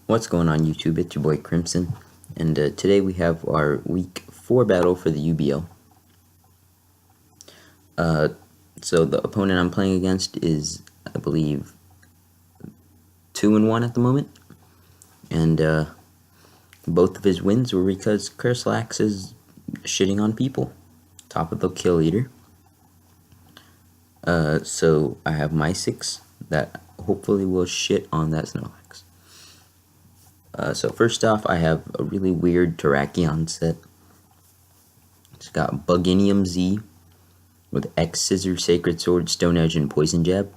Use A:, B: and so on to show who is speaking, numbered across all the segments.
A: What's going on YouTube? It's your boy Crimson, and today we have our week 4 battle for the UBL. So the opponent I'm playing against is, I believe, 2-1 at the moment, and both of his wins were because Curslax is shitting on people. Top of the kill leader. So I have my 6 that hopefully will shit on that Snorlax. So first off, I have a really weird Terrakion set. It's got Buginium Z with X Scissor, Sacred Sword, Stone Edge, and Poison Jab.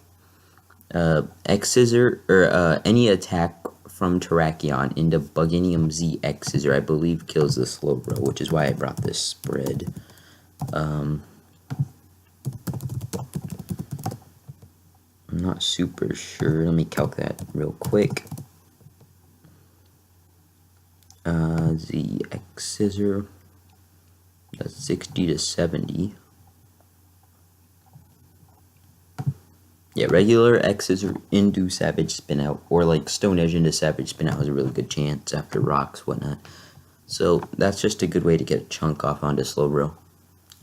A: X Scissor, or any attack from Terrakion into Buginium Z X Scissor, I believe kills the Slowbro, which is why I brought this spread. I'm not super sure. Let me calc that real quick. Z X Scissor, that's 60 to 70. Yeah, regular X Scissor into Savage Spin Out, or like Stone Edge into Savage Spin Out has a really good chance after rocks, whatnot. So that's just a good way to get a chunk off onto Slowbro.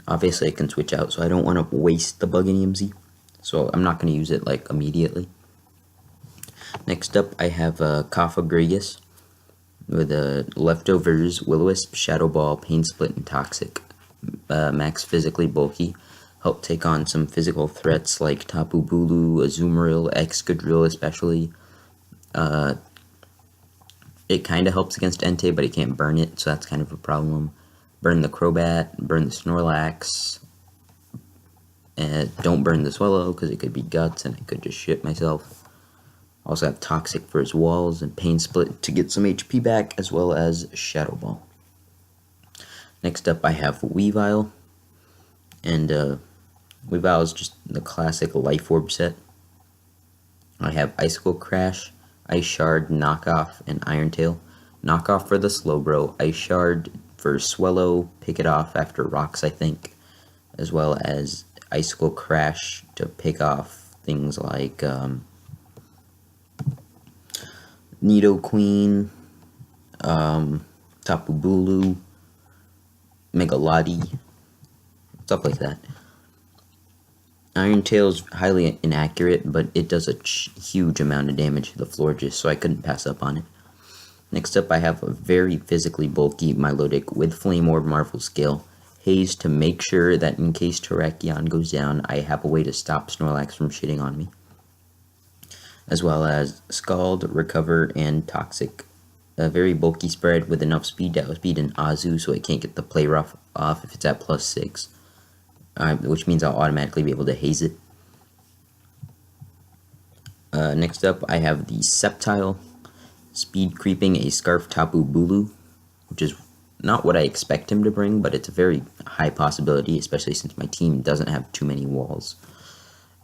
A: Obviously I can switch out, so I don't want to waste the Buginium Z, so I'm not going to use it like immediately. Next up I have Cofagrigus with Leftovers, Will-O-Wisp, Shadow Ball, Pain Split, and Toxic. Max physically bulky. Help take on some physical threats like Tapu Bulu, Azumarill, Excadrill especially. It kind of helps against Entei, but it can't burn it, so that's kind of a problem. Burn the Crobat, burn the Snorlax. Don't burn the Swallow, because it could be Guts and I could just shit myself. Also have Toxic for his walls and Pain Split to get some HP back, as well as Shadow Ball. Next up I have Weavile, and Weavile is just the classic Life Orb set. I have Icicle Crash, Ice Shard, Knockoff, and Iron Tail. Knockoff for the Slowbro, Ice Shard for Swallow, pick it off after rocks I think, as well as Icicle Crash to pick off things like Nidoqueen, Tapu Bulu, Megalodi, stuff like that. Iron Tail is highly inaccurate, but it does a huge amount of damage to the Florges, so I couldn't pass up on it. Next up I have a very physically bulky Milotic with Flame Orb, Marvel Scale, Haze to make sure that in case Terrakion goes down, I have a way to stop Snorlax from shitting on me. As well as Scald, Recover, and Toxic. A very bulky spread with enough speed to outspeed an Azu, so it can't get the play rough off if it's at +6. Which means I'll automatically be able to haze it. Next up I have the Sceptile, speed creeping a Scarf Tapu Bulu, which is not what I expect him to bring, but it's a very high possibility, especially since my team doesn't have too many walls.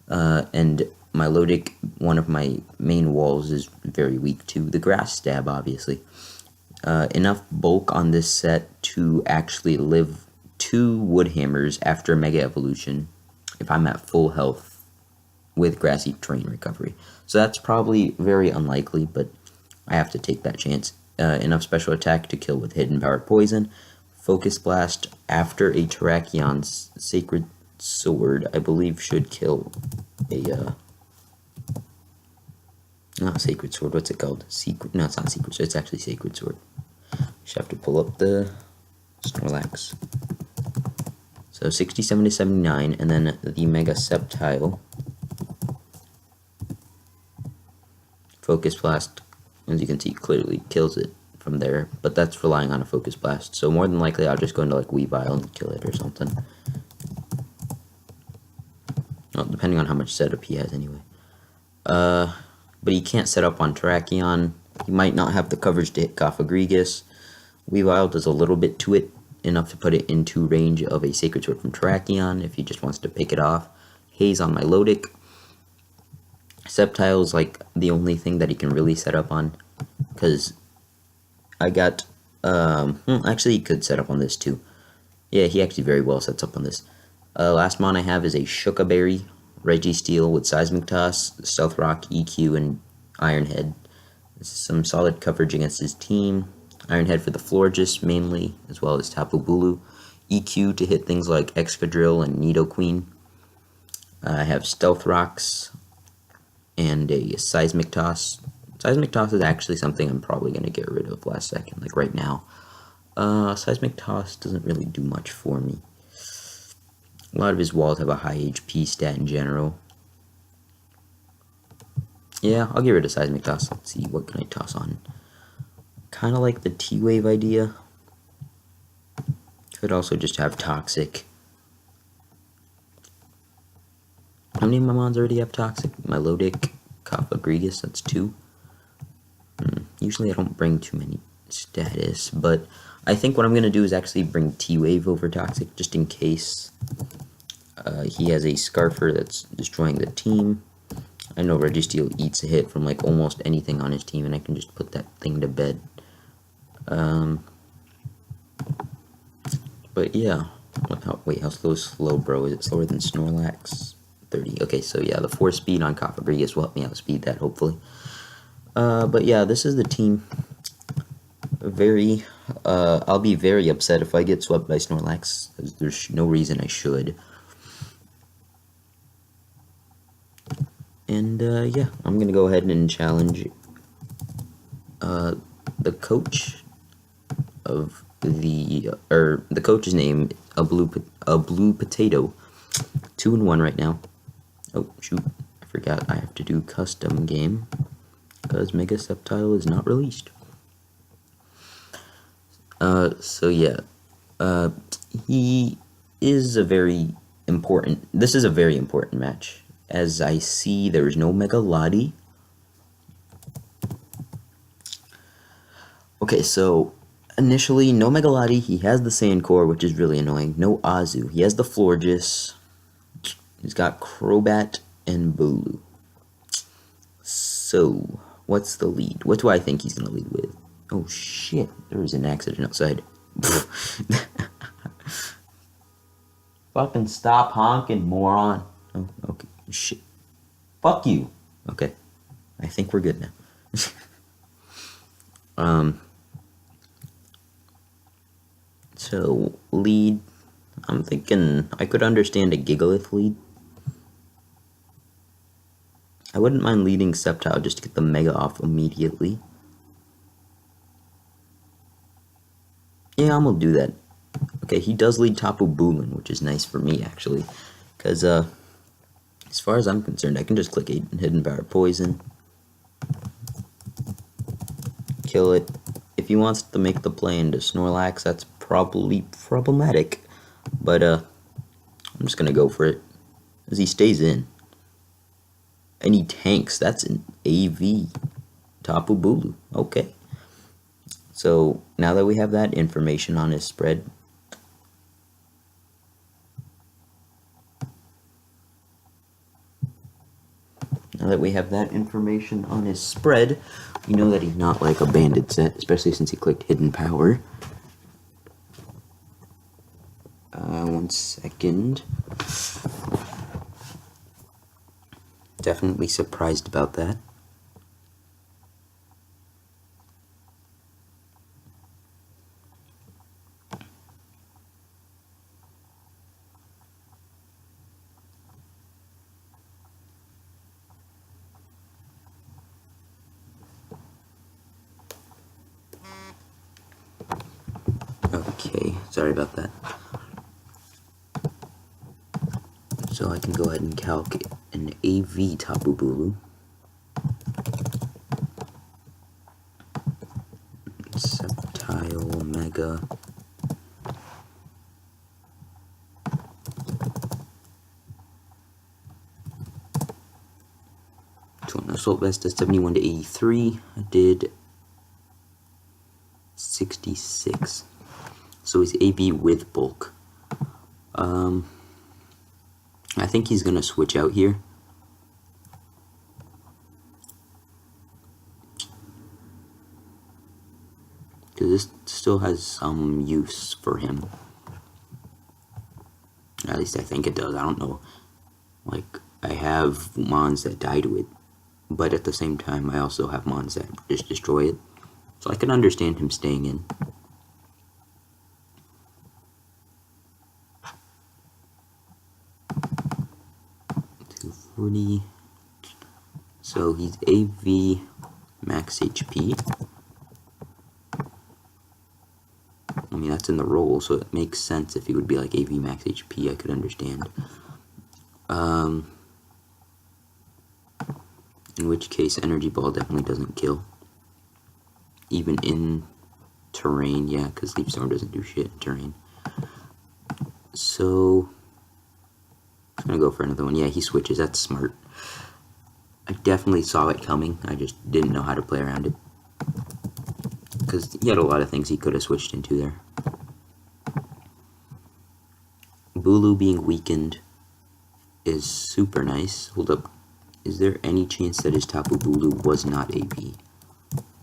A: And Milotic, one of my main walls, is very weak to the Grass Stab, obviously. Enough bulk on this set to actually live 2 Wood Hammers after Mega Evolution if I'm at full health with Grassy Terrain Recovery. So that's probably very unlikely, but I have to take that chance. Enough special attack to kill with Hidden Power Poison. Focus Blast after a Terrakion's Sacred Sword, I believe, should kill a not Sacred Sword, what's it called? No, it's not Secret Sword, it's actually Sacred Sword. Just have to pull up the Snorlax. So 67 to 79, and then the Mega Sceptile. Focus Blast, as you can see, clearly kills it from there, but that's relying on a Focus Blast, so more than likely I'll just go into like Weavile and kill it or something. Well, depending on how much setup he has anyway. But he can't set up on Terrakion. He might not have the coverage to hit Cofagrigus. Weavile does a little bit to it, enough to put it into range of a Sacred Sword from Terrakion if he just wants to pick it off. Haze on Milotic. Sceptile is like the only thing that he can really set up on, because I got, actually he could set up on this too. Yeah, he actually very well sets up on this. Last mon I have is a Shucaberry, Registeel with Seismic Toss, Stealth Rock, EQ, and Iron Head. This is some solid coverage against his team. Ironhead for the Florges mainly, as well as Tapu Bulu. EQ to hit things like Excadrill and Nidoqueen. I have Stealth Rocks and a Seismic Toss. Seismic Toss is actually something I'm probably going to get rid of last second, like right now. Seismic Toss doesn't really do much for me. A lot of his walls have a high HP stat in general. Yeah, I'll get rid of Seismic Toss. Let's see, what can I toss on? Kind of like the T-Wave idea. Could also just have Toxic. How many of my mons already have Toxic? Melodic, Cofagrigus, that's 2. Usually I don't bring too many status, but I think what I'm going to do is actually bring T-Wave over Toxic, just in case he has a Scarfer that's destroying the team. I know Registeel eats a hit from like almost anything on his team, and I can just put that thing to bed. But yeah, wait, how slow is Slowbro? Is it slower than Snorlax? 30. Okay, so yeah, the 4 speed on Cofagrigus will help me outspeed that, hopefully. But yeah, this is the team. I'll be very upset if I get swept by Snorlax. There's no reason I should. And yeah, I'm gonna go ahead and challenge the coach of the coach's name, a blue potato. 2-1 right now. Oh shoot, I forgot I have to do custom game because Mega Sceptile is not released. So yeah, he is a very important. This is a very important match. As I see, there is no Mega Lottie. Okay, so initially, no Mega Lottie. He has the Sand Core, which is really annoying. No Azu. He has the Florges. He's got Crobat and Bulu. So, what's the lead? What do I think he's gonna lead with? Oh shit, there was an accident outside. Fucking stop honking, moron. Oh, okay. Shit. Fuck you. Okay. I think we're good now. So, lead. I'm thinking I could understand a Gigalith lead. I wouldn't mind leading Sceptile just to get the Mega off immediately. Yeah, I'm gonna do that. Okay, he does lead Tapu Bulu, which is nice for me, actually. Because, as far as I'm concerned, I can just click a Hidden Power Poison. Kill it. If he wants to make the play into Snorlax, that's probably problematic. But, I'm just gonna go for it. As he stays in. And he tanks. That's an AV. Tapu Bulu. Okay. So, now that we have that information on his spread, we know that he's not like a banded set, especially since he clicked Hidden Power. 1 second. Definitely surprised about that. Okay, sorry about that. So I can go ahead and calc an AV Tapu Bulu. Sceptile, Mega. Assault Vest does 71 to 83. I did 66. So he's AV with bulk. I think he's gonna switch out here. Because this still has some use for him. At least I think it does. I don't know. Like, I have mons that die to it. but at the same time, I also have mons that just destroy it. So I can understand him staying in. $240. So he's AV max HP. I mean, that's in the role, so it makes sense if he would be like AV max HP, I could understand. In which case, Energy Ball definitely doesn't kill. Even in terrain, yeah, because Leaf Storm doesn't do shit in terrain. So, I'm gonna go for another one. Yeah, he switches, that's smart. I definitely saw it coming, I just didn't know how to play around it. Because he had a lot of things he could have switched into there. Bulu being weakened is super nice. Hold up. Is there any chance that his Tapu Bulu was not AV?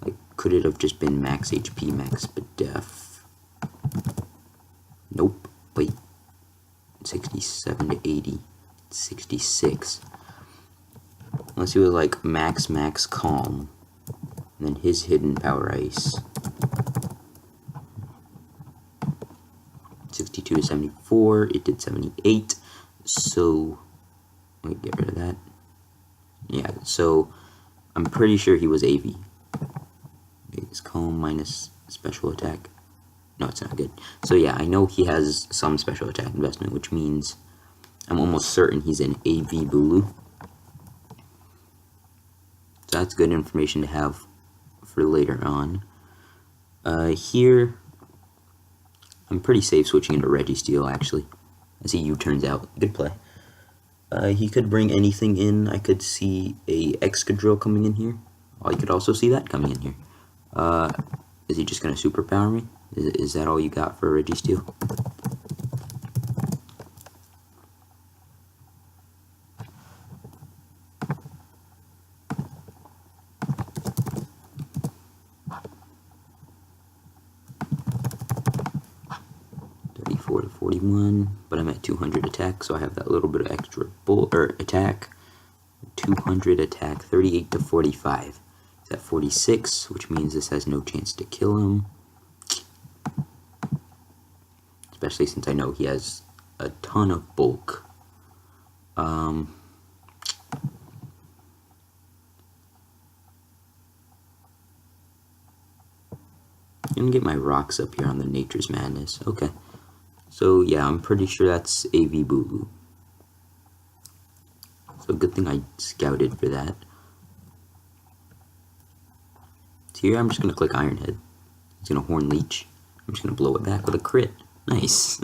A: Like, could it have just been max HP, max def? Nope. Wait. 67 to 80. 66. Unless he was like max calm. And then his hidden power ice. 62 to 74. It did 78. So, let me get rid of that. Yeah, so I'm pretty sure he was AV. It's calm minus special attack. No, it's not good. So yeah, I know he has some special attack investment, which means I'm almost certain he's an AV Bulu. So that's good information to have for later on. Here, I'm pretty safe switching into Registeel, actually. As he U-turns out. Good play. He could bring anything in. I could see a Excadrill coming in here. Oh, you could also see that coming in here. Is he just going to superpower me? Is that all you got for Registeel? To 41, but I'm at 200 attack, so I have that little bit of extra attack. 200 attack, 38 to 45. He's at 46, which means this has no chance to kill him. Especially since I know he has a ton of bulk. I'm gonna get my rocks up here on the Nature's Madness. Okay. So yeah, I'm pretty sure that's AV Bulu. So good thing I scouted for that. So here I'm just gonna click Iron Head. He's gonna Horn Leech. I'm just gonna blow it back with a crit. Nice.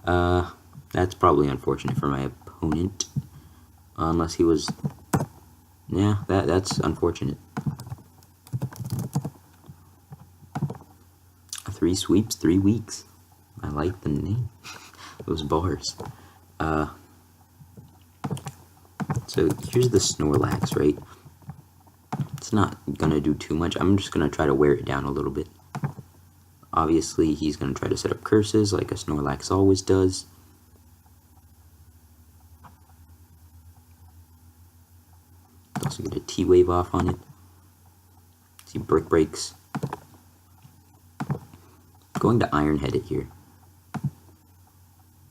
A: That's probably unfortunate for my opponent. Unless he was... Yeah, that's unfortunate. 3 sweeps, 3 weeks. I like the name. Those bars. So here's the Snorlax, right? It's not gonna do too much. I'm just gonna try to wear it down a little bit. Obviously, he's gonna try to set up curses like a Snorlax always does. Also get a T-Wave off on it. See, Brick Breaks. Going to Iron Head it here.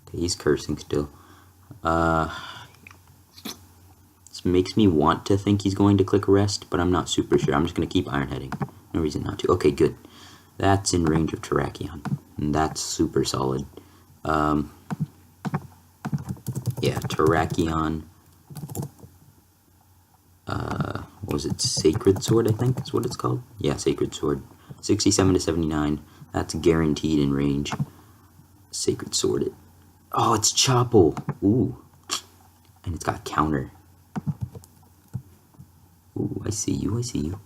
A: Okay, he's cursing still. This makes me want to think he's going to click Rest, but I'm not super sure. I'm just going to keep Iron Heading. No reason not to. Okay, good. That's in range of Terrakion. And that's super solid. Yeah, Terrakion. What was it? Sacred Sword, I think is what it's called. Yeah, Sacred Sword. 67 to 79. That's guaranteed in range. Sacred Sword it. Oh, it's Chople. Ooh. And it's got counter. Ooh, I see you, I see you.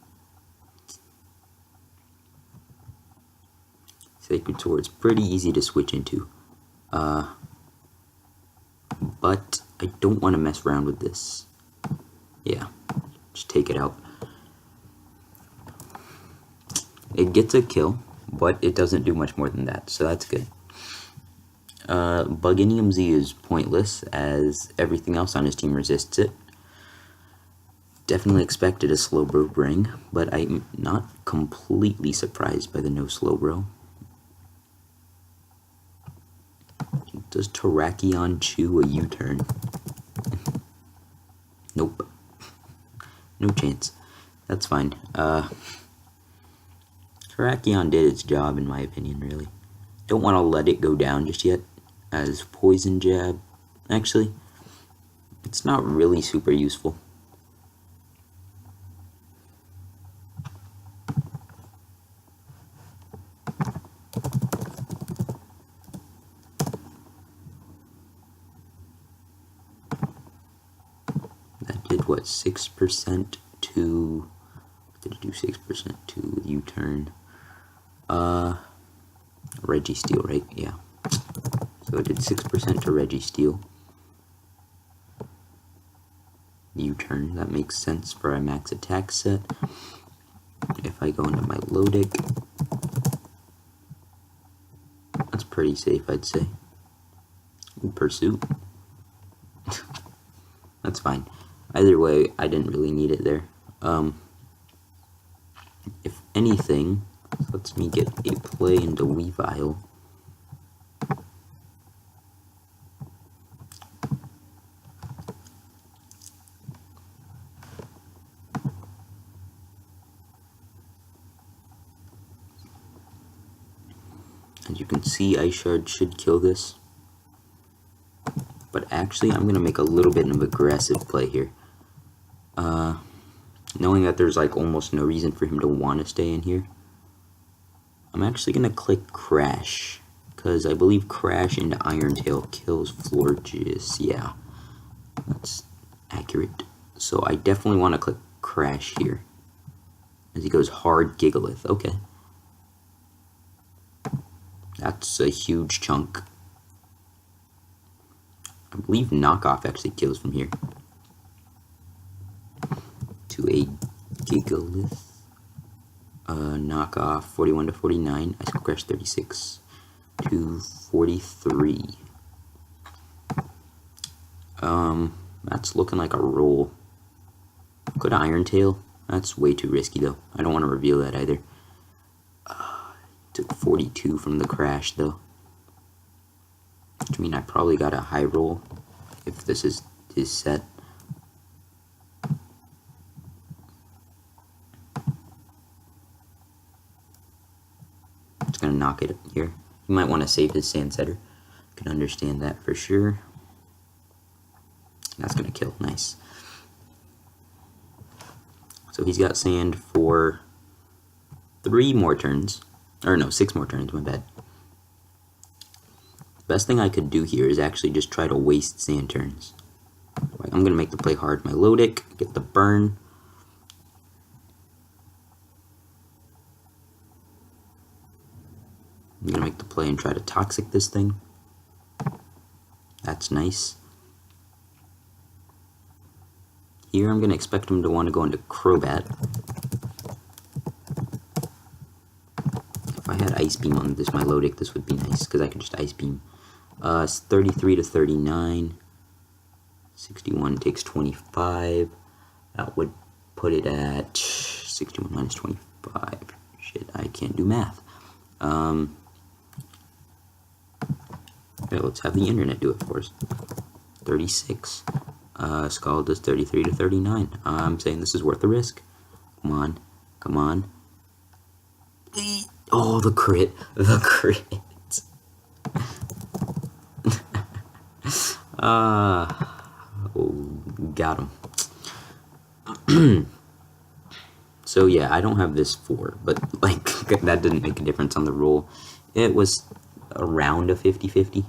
A: Sacred Sword's pretty easy to switch into. But I don't want to mess around with this. Yeah, just take it out. It gets a kill, but it doesn't do much more than that, so that's good. Buginium Z is pointless, as everything else on his team resists it. Definitely expected a slow bro bring, but I'm not completely surprised by the no slow bro. Does Terrakion chew a U-turn? Nope. No chance. That's fine. Terrakion did its job in my opinion, really. Don't want to let it go down just yet, as Poison Jab. Actually, it's not really super useful. That did what, 6% to... Did it do 6% to U-turn? Registeel, right? Yeah. So it did 6% to Registeel. U-turn, that makes sense for a max attack set. If I go into my Lodic, that's pretty safe, I'd say. Pursuit. That's fine. Either way, I didn't really need it there. If anything, lets me get a play into Weavile. As you can see, Ice Shard should kill this. But actually, I'm going to make a little bit of an aggressive play here. Knowing that there's like almost no reason for him to want to stay in here, I'm actually going to click Crash. Because I believe Crash into Iron Tail kills Florges. Yeah, that's accurate. So I definitely want to click Crash here. As he goes hard Gigalith. Okay. That's a huge chunk. I believe Knockoff actually kills from here. To a Gigalith. Knockoff 41 to 49. Ice Crash 36 to 43. That's looking like a roll. Could Iron Tail? That's way too risky though. I don't want to reveal that either. Took 42 from the Crash though. Which means I probably got a high roll if this is his set. It's gonna knock it here. He might want to save his Sand Setter. Can understand that for sure. That's gonna kill. Nice. So he's got sand for 3 more turns. Or no, 6 more turns, my bad. Best thing I could do here is actually just try to waste sand turns. I'm going to make the play hard. My Lodic, get the burn. I'm going to make the play and try to Toxic this thing. That's nice. Here I'm going to expect him to want to go into Crobat. If I had Ice Beam on this, my Lodic, this would be nice, because I could just Ice Beam. It's 33 to 39. 61 takes 25. That would put it at 61 minus 25. Shit, I can't do math. Okay, let's have the internet do it for us. 36. Skull does 33 to 39. I'm saying this is worth the risk. Come on. Come on. Oh, the crit. The crit. Got him. So yeah, I don't have this 4, but like that didn't make a difference on the roll. It was around a 50-50.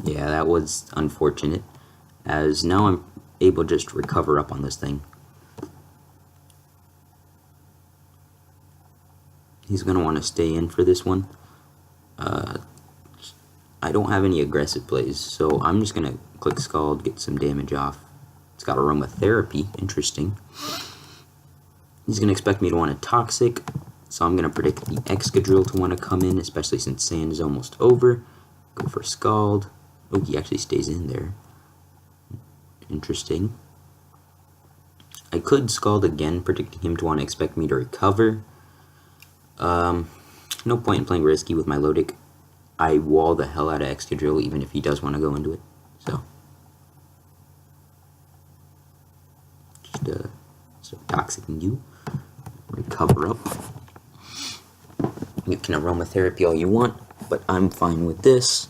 A: Yeah, that was unfortunate, as now I'm able to just recover up on this thing. He's going to want to stay in for this one. I I don't have any aggressive plays, so I'm just gonna click Scald, get some damage off. It's got Aromatherapy, interesting. He's gonna expect me to want a Toxic, so I'm gonna predict the Excadrill to want to come in, especially since Sand is almost over. Go for Scald. Oh, he actually stays in there. Interesting. I could Scald again, predicting him to want to expect me to recover. No point in playing risky with my Lodic. I wall the hell out of Excadrill even if he does want to go into it. So, just toxicing you. Recover up. You can Aromatherapy all you want, but I'm fine with this.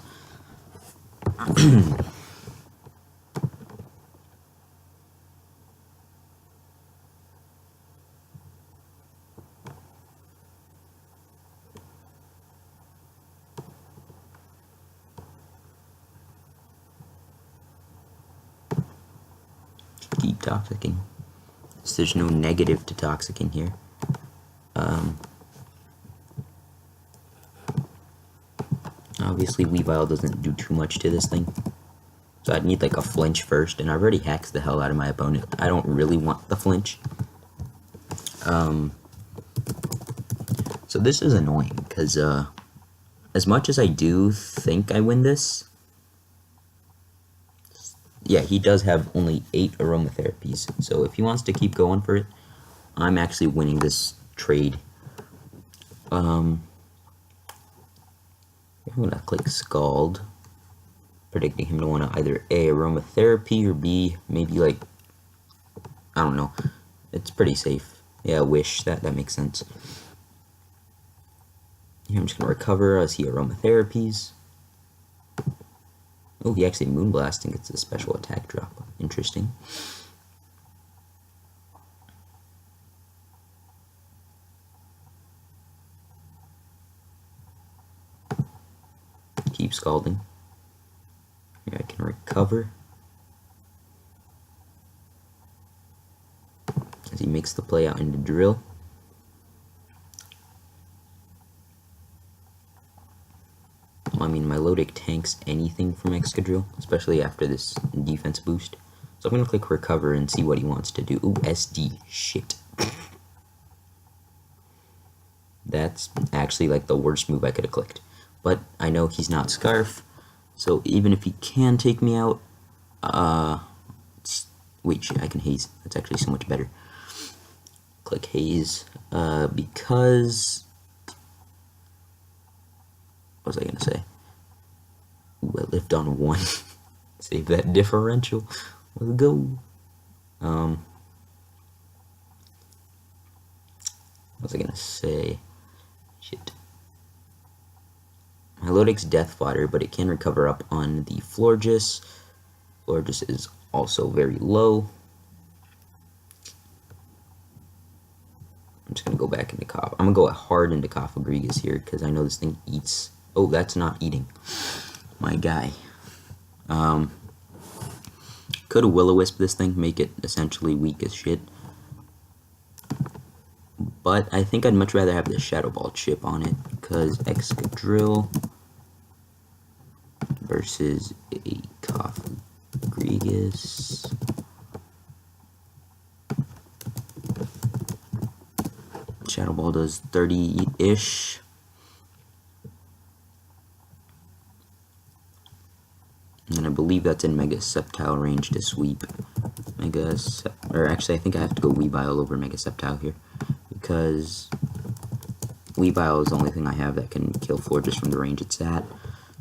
A: Keep toxicking. So there's no negative to toxicing here. Obviously, Weavile doesn't do too much to this thing. So I'd need like a flinch first, and I've already hacked the hell out of my opponent. I don't really want the flinch. So this is annoying, because as much as I do think I win this, yeah, he does have only 8 Aromatherapies. So if he wants to keep going for it, I'm actually winning this trade. I'm gonna click Scald, predicting him to want to either A, Aromatherapy, or B, maybe like, I don't know. It's pretty safe. Yeah, Wish, that makes sense. Here I'm just gonna recover as he Aromatherapies. Oh, he actually Moonblast and gets a special attack drop. Interesting. Keep Scalding. Here I can recover. As he makes the play out into Drill. I mean, my Lodic tanks anything from Excadrill, especially after this defense boost. So I'm going to click Recover and see what he wants to do. Ooh, SD. Shit. That's actually like the worst move I could have clicked. But I know he's not Scarf, so even if he can take me out, wait, shit, I can Haze. That's actually so much better. Click Haze, because, what was I gonna say? Ooh, I lived on 1. Save that differential. Let's go. What was I gonna say? Shit. My Lodic's Death Fodder, but it can recover up on the Florges. Florges is also very low. I'm just gonna go back into Cough. I'm gonna go hard into Cophagrigus here because I know this thing eats. Oh, that's not eating. My guy. Could have Will-O-Wisp this thing, make it essentially weak as shit. But I think I'd much rather have the Shadow Ball chip on it, because Excadrill versus a Cophagrigus. Shadow Ball does 30-ish. And I believe that's in Mega Sceptile range to sweep. Or actually, I think I have to go Weavile over Mega Sceptile here, because Weavile is the only thing I have that can kill Florges from the range it's at.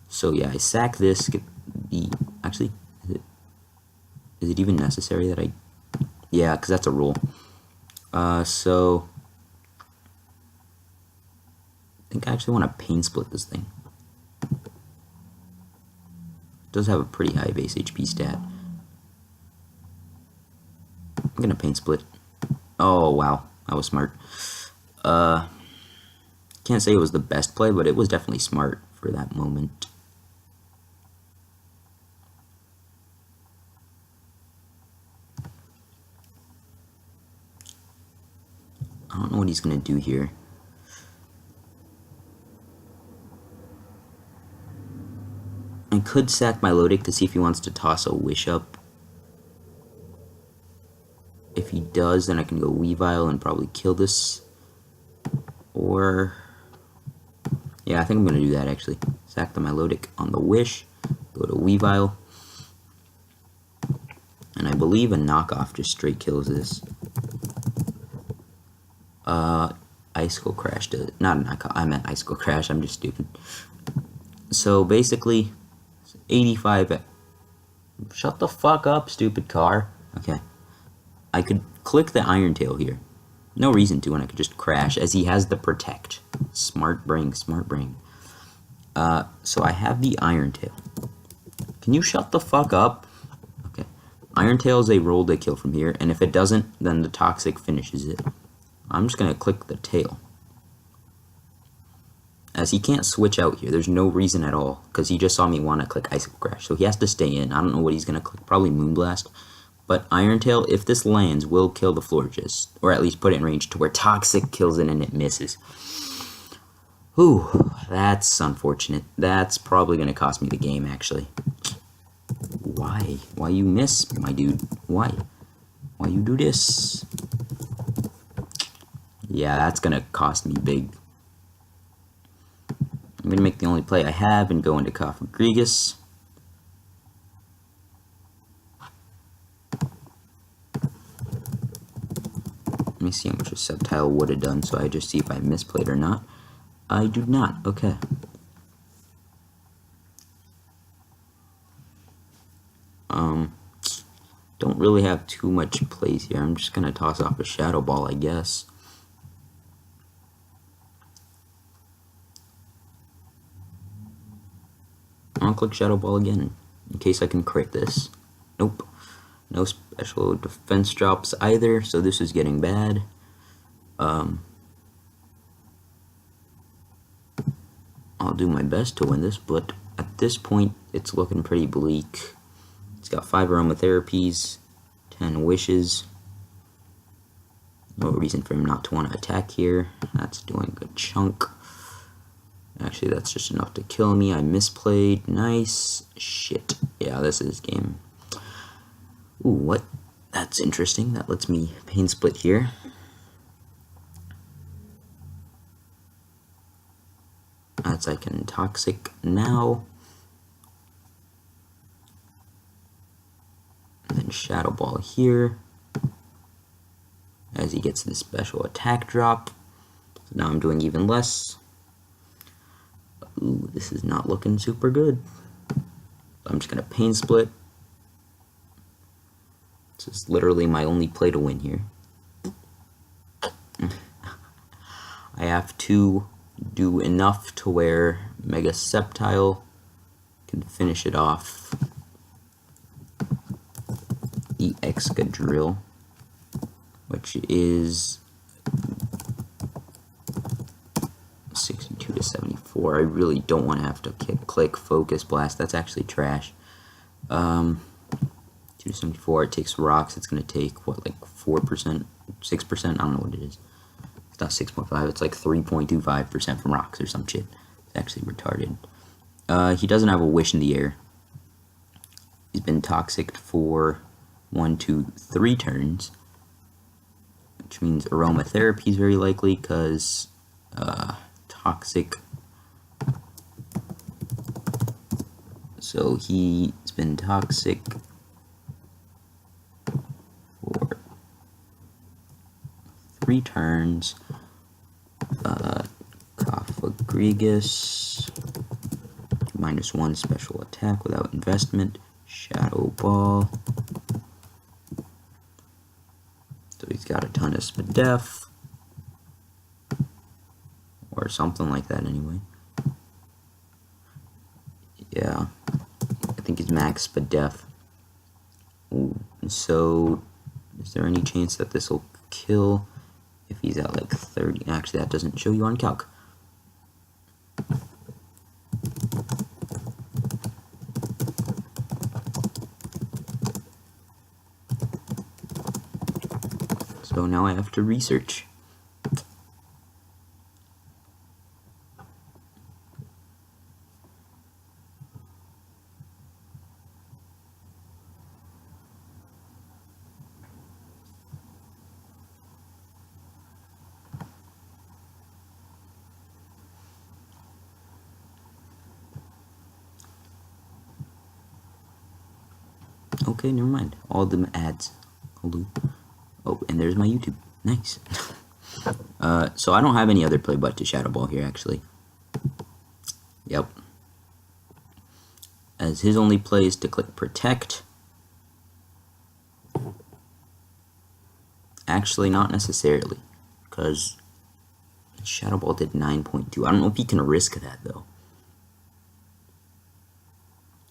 A: So yeah, I sack this, get the, actually, is it even necessary that I, yeah, because that's a rule. So, I think I actually want to Pain Split this thing. It does have a pretty high base HP stat. I'm gonna Pain Split. Oh wow, that was smart. Can't say it was the best play, but it was definitely smart for that moment. I don't know what he's gonna do here. I could sack my Lodic to see if he wants to toss a Wish up. If he does, then I can go Weavile and probably kill this. Or... yeah, I think I'm going to do that, actually. Sack the Milotic on the Wish. Go to Weavile. And I believe a knockoff just straight kills this. Icicle Crash does... not a knockoff, I meant Icicle Crash, I'm just stupid. So, basically, 85... shut the fuck up, stupid car. Okay. I could click the Iron Tail here. No reason to, and I could just crash, as he has the Protect. Smart brain, smart brain. So I have the Iron Tail. Can you shut the fuck up? Okay. Iron Tail is a roll to kill from here, and if it doesn't, then the Toxic finishes it. I'm just going to click the tail. As he can't switch out here, there's no reason at all, because he just saw me want to click Icicle Crash, so he has to stay in. I don't know what he's going to click, probably Moonblast. But Iron Tail, if this lands, will kill the Florges, or at least put it in range to where Toxic kills it and it misses. Whew, that's unfortunate. That's probably going to cost me the game, actually. Why? Why you miss, my dude? Why? Why you do this? Yeah, that's going to cost me big. I'm going to make the only play I have and go into Cofagrigus. Let me see how much a Sceptile would have done, so I just see if I misplayed or not. I do not. Okay. Don't really have too much plays here. I'm just gonna toss off a Shadow Ball, I guess. I'll click Shadow Ball again, in case I can crit this. Nope. No special defense drops either, so this is getting bad. I'll do my best to win this, but at this point, it's looking pretty bleak. It's got 5 aromatherapies, 10 wishes. No reason for him not to want to attack here. That's doing a chunk. Actually, that's just enough to kill me. I misplayed. Nice. Shit. Yeah, this is game. Ooh, what? That's interesting. That lets me pain split here. That's I can Toxic now. And then Shadow Ball here. As he gets the special attack drop. So now I'm doing even less. Ooh, this is not looking super good. I'm just going to pain split. This is literally my only play to win here. I have to do enough to where Mega Sceptile can finish it off. The Excadrill, which is 62 to 74. I really don't want to have to click Focus Blast. That's actually trash. 2 to 74. It takes rocks. It's going to take, what, like 4%? 6%? I don't know what it is. It's not 6.5. It's like 3.25% from rocks or some shit. It's actually retarded. He doesn't have a Wish in the air. He's been Toxic for 1, 2, 3 turns. Which means Aromatherapy is very likely because Toxic. So he's been Toxic for 3 turns. Cofagrigus, -1 special attack without investment. Shadow Ball. So he's got a ton of Spadef. Or something like that anyway. Yeah. I think he's max Spadef. So, is there any chance that this will kill if he's at like 30? Actually, that doesn't show you on calc. So now I have to research. Okay, never mind. All the ads. Hello. Oh, and there's my YouTube. Nice. So I don't have any other play but to Shadow Ball here, actually. Yep. As his only play is to click Protect. Actually, not necessarily, because Shadow Ball did 9.2. I don't know if he can risk that, though.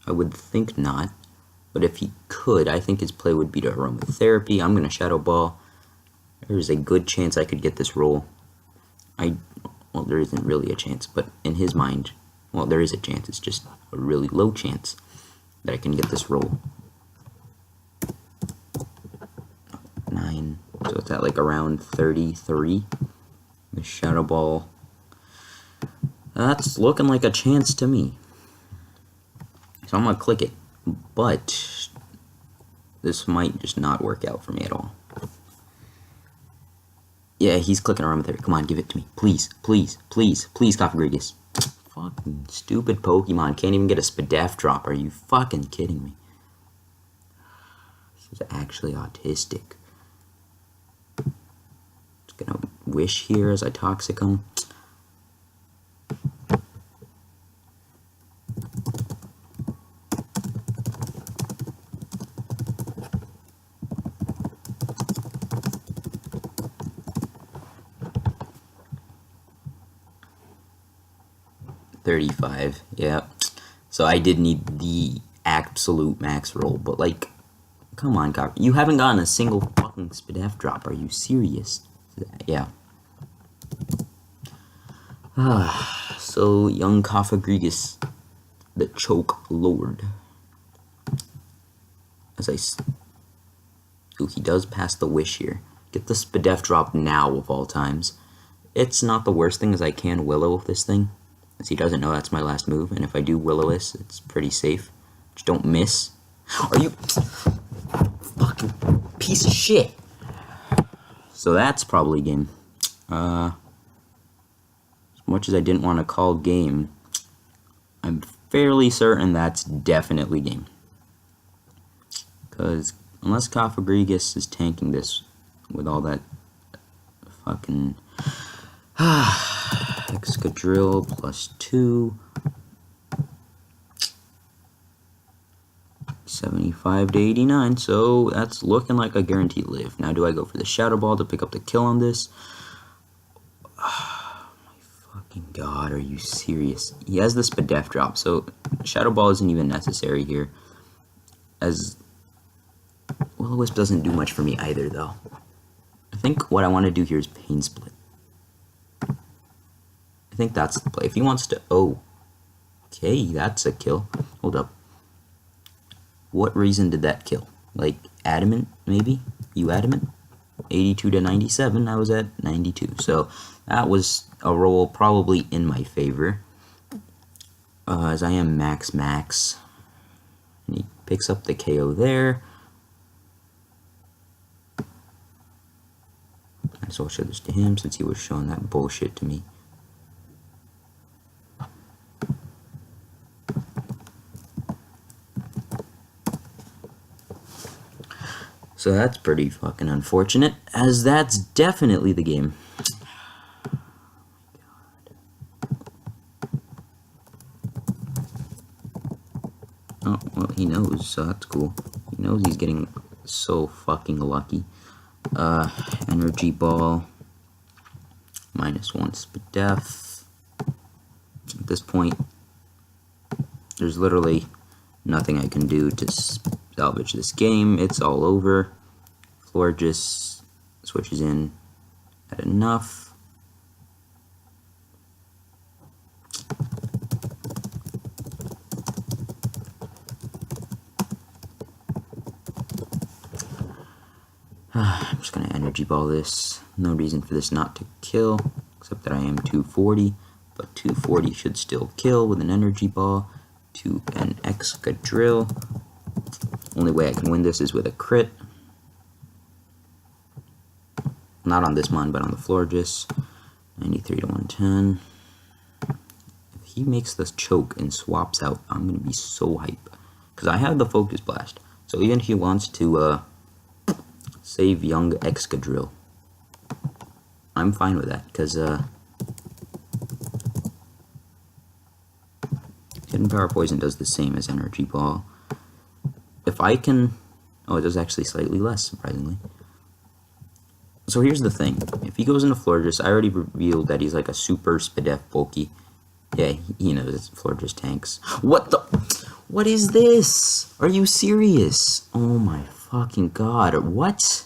A: I would think not, but if he could, I think his play would be to Aromatherapy. I'm going to Shadow Ball. There's a good chance I could get this roll. Well, there isn't really a chance, but in his mind, well, there is a chance. It's just a really low chance that I can get this roll. 9. So it's at like around 33. The Shadow Ball. That's looking like a chance to me. So I'm going to click it. But this might just not work out for me at all. Yeah, he's clicking Aromatherapy. Come on, give it to me. Please, please, please, please, Cofagrigus. Fucking stupid Pokemon. Can't even get a Spadaf drop. Are you fucking kidding me? This is actually autistic. Just gonna wish here as I Toxic him. $35, yeah. So I did need the absolute max roll, but like, come on, Cop. You haven't gotten a single fucking Spadaf drop. Are you serious? Yeah. So young Cofagrigus, the Choke Lord. Ooh, he does pass the wish here. Get the Spadaf drop now of all times. It's not the worst thing as I can Willow with this thing, as he doesn't know that's my last move, and if I do Will-O-Wisp, it's pretty safe. Just don't miss. Are you fucking piece of shit? So that's probably game. As much as I didn't want to call game, I'm fairly certain that's definitely game. Because unless Cofagrigus is tanking this with all that fucking Excadrill +2, 75 to 89, so that's looking like a guaranteed live. Now do I go for the Shadow Ball to pick up the kill on this? Oh my fucking god, are you serious? He has the Spadaf drop, so Shadow Ball isn't even necessary here, as Will-O-Wisp doesn't do much for me either, though. I think what I want to do here is Pain Split. I think that's the play. If he wants to... Oh. Okay, that's a kill. Hold up. What reason did that kill? Like, Adamant, maybe? You Adamant? 82 to 97, I was at 92. So, that was a roll probably in my favor. As I am max. And he picks up the KO there. So I'll show this to him since he was showing that bullshit to me. So that's pretty fucking unfortunate, as that's definitely the game. Oh, well, he knows, so that's cool. He knows he's getting so fucking lucky. Energy Ball, -1 Spadaf. At this point, there's literally nothing I can do to salvage this game. It's all over. Floor just switches in at enough. I'm just gonna Energy Ball this. No reason for this not to kill, except that I am 240, but 240 should still kill with an Energy Ball to an Excadrill. Only way I can win this is with a crit. Not on this one, but on the Florges. 93 to 110. If he makes this choke and swaps out, I'm gonna be so hype. Because I have the Focus Blast. So even if he wants to save young Excadrill, I'm fine with that, because Hidden Power Poison does the same as Energy Ball. If I can... Oh, it does actually slightly less, surprisingly. So here's the thing. If he goes into Florges, I already revealed that he's like a super Spadef bulky. Yeah, he knows it's Florges tanks. What the... What is this? Are you serious? Oh my fucking god. What?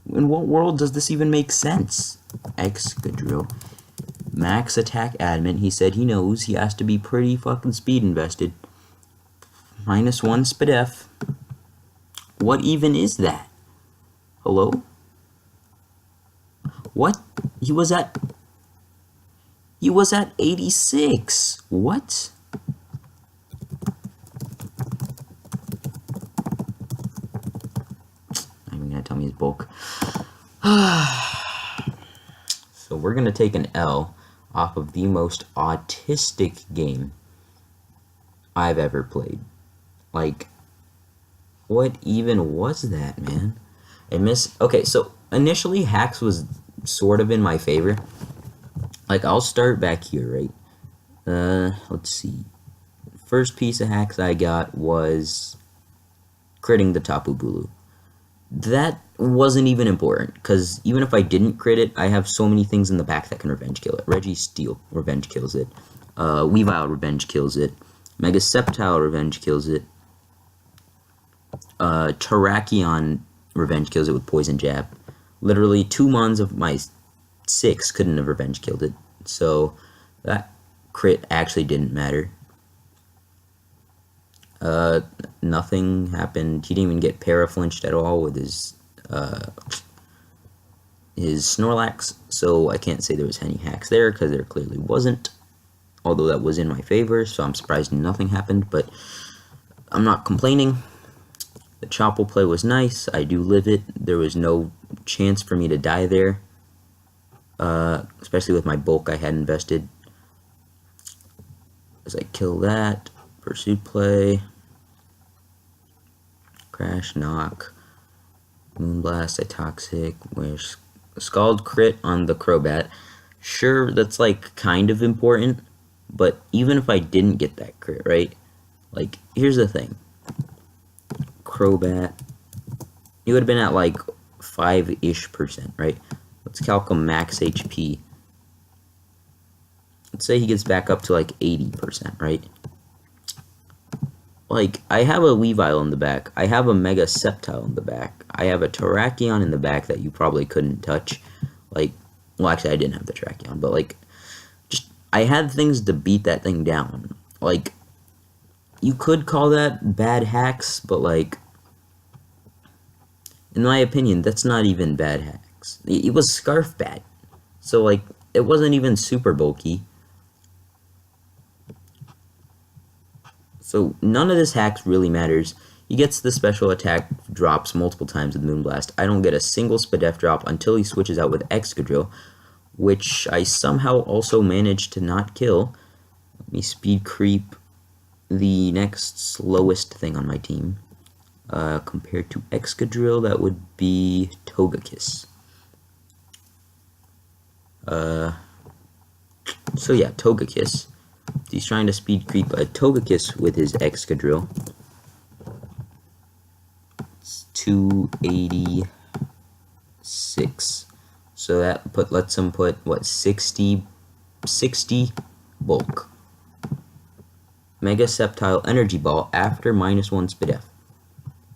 A: In what world does this even make sense? Excadrill. Max attack adamant. He said he knows he has to be pretty fucking speed invested. -1 Spadef. What even is that? Hello? What? He was at 86. What? Not even gonna tell me his bulk. So we're gonna take an L off of the most autistic game I've ever played. Like, what even was that, man? Okay, so initially Hacks was sort of in my favor. Like, I'll start back here, right? Let's see. First piece of Hacks I got was critting the Tapu Bulu. That wasn't even important, because even if I didn't crit it, I have so many things in the back that can revenge kill it. Registeel revenge kills it. Weavile revenge kills it. Mega Sceptile revenge kills it. Terrakion revenge kills it with Poison Jab. Literally 2 mons of my 6 couldn't have revenge killed it. So that crit actually didn't matter. Nothing happened. He didn't even get paraflinched at all with his Snorlax, so I can't say there was any hacks there, because there clearly wasn't. Although that was in my favor, so I'm surprised nothing happened, but I'm not complaining. The Chople play was nice. I do live it. There was no chance for me to die there, especially with my bulk I had invested. As I kill that, Pursuit play, Crash, Knock, Moonblast, I Toxic, Wish, Scald crit on the Crobat. Sure, that's like kind of important, but even if I didn't get that crit, right? Like, here's the thing. Crobat, he would have been at like 5-ish%, right? Let's calculate max HP. Let's say he gets back up to like 80%, right? Like, I have a Weavile in the back. I have a Mega Sceptile in the back. I have a Terrakion in the back that you probably couldn't touch. Like, well, actually, I didn't have the Terrakion, but like, just, I had things to beat that thing down. Like, you could call that bad hacks, but like, in my opinion, that's not even bad hacks. It was Scarf bad. So like, it wasn't even super bulky. So none of this hacks really matters. He gets the special attack drops multiple times with Moonblast. I don't get a single Spadef drop until he switches out with Excadrill, which I somehow also managed to not kill. Let me speed creep the next slowest thing on my team. Compared to Excadrill, that would be Togekiss. So yeah, Togekiss. He's trying to speed creep a Togekiss with his Excadrill. It's 286. So that lets him put, what, 60 bulk. Mega Sceptile Energy Ball after -1 Spadef.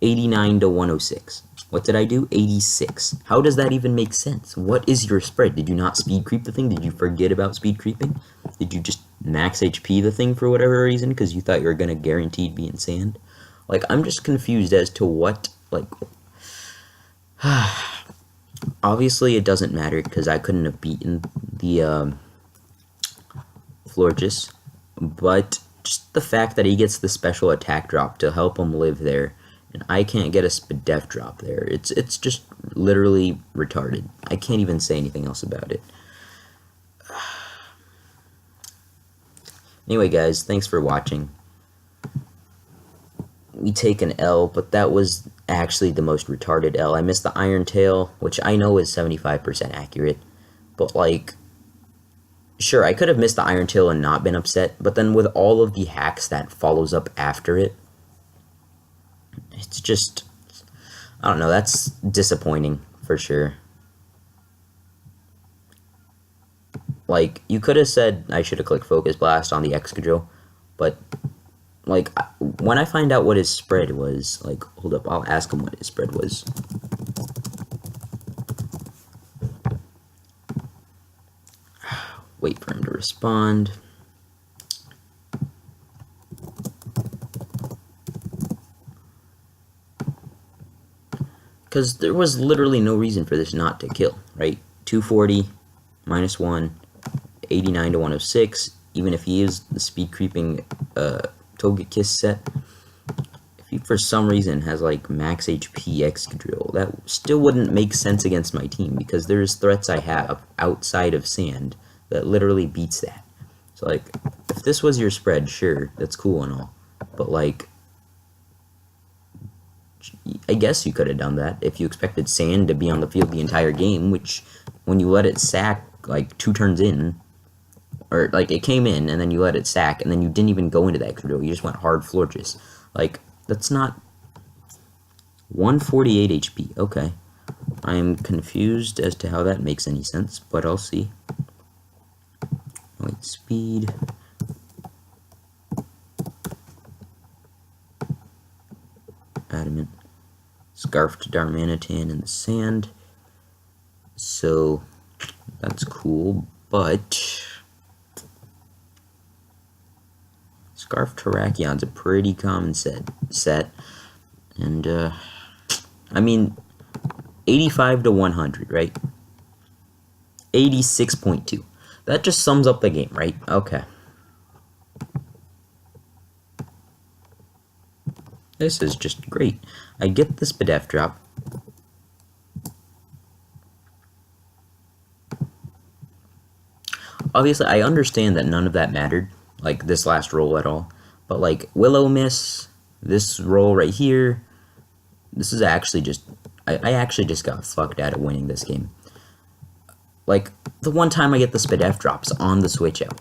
A: 89 to 106. What did I do? 86. How does that even make sense? What is your spread? Did you not speed creep the thing? Did you forget about speed creeping? Did you just max HP the thing for whatever reason because you thought you were going to guaranteed be in sand? Like, I'm just confused as to what, like... Obviously, it doesn't matter because I couldn't have beaten the Florges, but just the fact that he gets the special attack drop to help him live there, and I can't get a Spadef drop there. It's just literally retarded. I can't even say anything else about it. Anyway, guys, thanks for watching. we take an L, but that was actually the most retarded L. I missed the Iron Tail, which I know is 75% accurate, but like, sure, I could have missed the Iron Tail and not been upset, but then with all of the hacks that follows up after it, it's just, I don't know, that's disappointing for sure. Like, you could have said I should have clicked Focus Blast on the Excadrill, but, like, when I find out what his spread was, like, hold up, I'll ask him what his spread was. Wait for him to respond. Because there was literally no reason for this not to kill, right? 240, -1, 89 to 106, even if he is the speed creeping Togekiss set. If he for some reason has like max HP Excadrill, that still wouldn't make sense against my team because there's threats I have outside of Sand that literally beats that. So like, if this was your spread, sure, that's cool and all, but like, I guess you could have done that if you expected Sand to be on the field the entire game, which when you let it sack like 2 turns in, or like it came in and then you let it sack and then you didn't even go into that Excadrill, you just went hard Florges. Like, that's not 148 HP. Okay. I am confused as to how that makes any sense, but I'll see. Wait, speed. Adamant. Scarf to Darmanitan in the Sand. So, that's cool, but Scarf Terrakion's a pretty common set. And, I mean, 85 to 100, right? 86.2. That just sums up the game, right? Okay. This is just great. I get the Spadef drop. Obviously, I understand that none of that mattered, like this last roll at all. But like Willow Miss, this roll right here, this is actually just, I actually just got fucked out of winning this game. Like, the one time I get the Spadef drops on the switch out.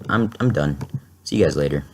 A: I'm done. See you guys later.